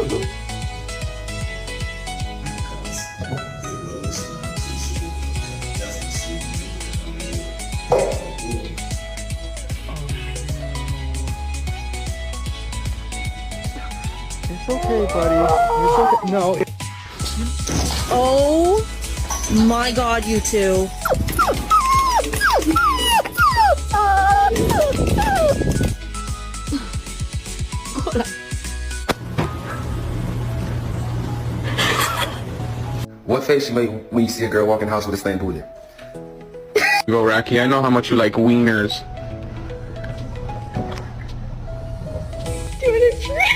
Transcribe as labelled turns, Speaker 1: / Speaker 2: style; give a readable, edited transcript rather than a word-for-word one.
Speaker 1: It's okay, buddy. It's okay. No.
Speaker 2: Oh my god, you two.
Speaker 3: What face you make when you see a girl walk in the house with a stained booty?
Speaker 4: Go, Rocky. I know how much you like wieners.
Speaker 2: Doing it for